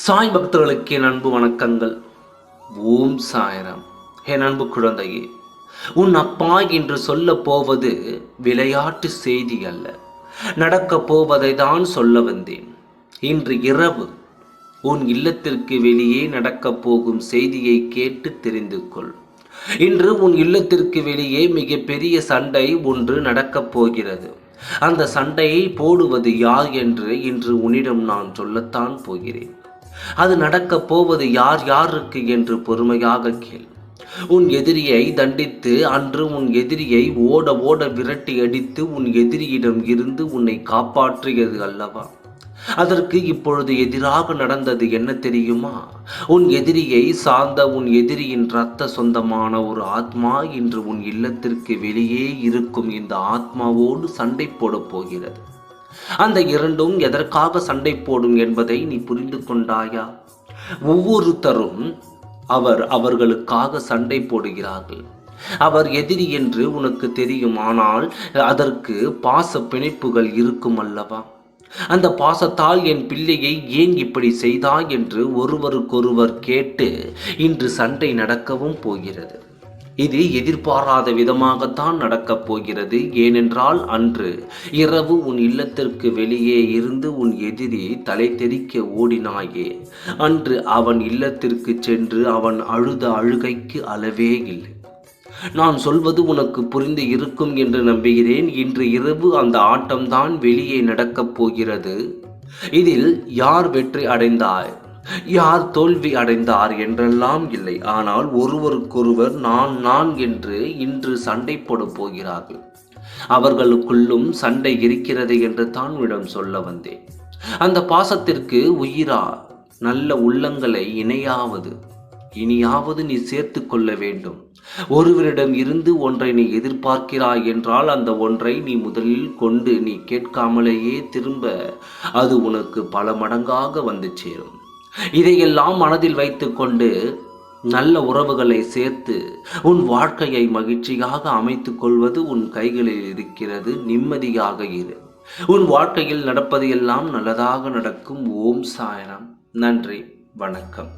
சாய் பக்தர்களுக்கு என் அன்பு வணக்கங்கள். ஓம் சாய்ராம். என் அன்பு குழந்தையே, உன் அப்பா என்று சொல்ல போவது விளையாட்டு செய்தி அல்ல, நடக்கப் போவதை தான் சொல்ல வந்தேன். இன்று இரவு உன் இல்லத்திற்கு வெளியே நடக்கப் போகும் செய்தியை கேட்டு தெரிந்து கொள். இன்று உன் இல்லத்திற்கு வெளியே மிகப்பெரிய சண்டை ஒன்று நடக்கப் போகிறது. அந்த சண்டையை போடுவது யார் என்று இன்று உன்னிடம் நான் சொல்லத்தான் போகிறேன். அது நடக்கப் போவது யார் யாருக்கு என்று பொறுமையாக கேள். உன் எதிரியை தண்டித்து அன்று உன் எதிரியை ஓட ஓட விரட்டி அடித்து உன் எதிரியிடம் இருந்து உன்னை காப்பாற்றியது அல்லவா? அதற்கு இப்பொழுது எதிராக நடந்தது என்ன தெரியுமா? உன் எதிரியை சார்ந்த உன் எதிரியின் இரத்த சொந்தமான ஒரு ஆத்மா இன்று உன் இல்லத்திற்கு வெளியே இருக்கும் இந்த ஆத்மாவோடு சண்டை போடப் போகிறது. அந்த இரண்டும் எதற்காக சண்டை போடும் என்பதை நீ புரிந்து கொண்டாயா? ஒவ்வொருத்தரும் அவர்களுக்காக சண்டை போடுகிறார்கள். அவர் எதிரி என்று உனக்கு தெரியும், ஆனால் அதற்கு பாச பிணைப்புகள் இருக்கும் அல்லவா? அந்த பாசத்தால் என் பிள்ளையை ஏன் இப்படி செய்தாய் என்று ஒருவருக்கொருவர் கேட்டு இன்று சண்டை நடக்கவும் போகிறது. இது எதிர்பாராத விதமாகத்தான் நடக்கப் போகிறது. ஏனென்றால் அன்று இரவு உன் இல்லத்திற்கு வெளியே இருந்து உன் எதிரி தலை தெறிக்க ஓடினாயே, அன்று அவன் இல்லத்திற்கு சென்று அவன் அழுத அழுகைக்கு அளவே இல்லை. நான் சொல்வது உனக்கு புரிந்து இருக்கும் என்று நம்புகிறேன். இன்று இரவு அந்த ஆட்டம்தான் வெளியே நடக்கப் போகிறது. இதில் யார் வெற்றி அடைந்தார், யார் தோல்வி அடைந்தார் என்றெல்லாம் இல்லை, ஆனால் ஒருவருக்கொருவர் நான் என்று இன்று சண்டை போட போகிறார்கள். அவர்களுக்குள்ளும் சண்டை இருக்கிறது என்று தான் உன்னிடம் சொல்ல வந்தேன். அந்த பாசத்திற்கு உயிரா நல்ல உள்ளங்களை இனியாவது நீ சேர்த்து கொள்ள வேண்டும். ஒருவரிடம் இருந்து ஒன்றை நீ எதிர்பார்க்கிறாய் என்றால் அந்த ஒன்றை நீ முதலில் கொண்டு நீ கேட்காமலேயே திரும்ப அது உனக்கு பல மடங்காக வந்து சேரும். இதையெல்லாம் மனதில் வைத்துக்கொண்டு நல்ல உறவுகளை சேர்த்து உன் வாழ்க்கையை மகிழ்ச்சியாக அமைத்துக் கொள்வது உன் கைகளில் இருக்கிறது. நிம்மதியாக இரு. உன் வாழ்க்கையில் நடப்பது எல்லாம் நல்லதாக நடக்கும். ஓம் சாய்ராம். நன்றி, வணக்கம்.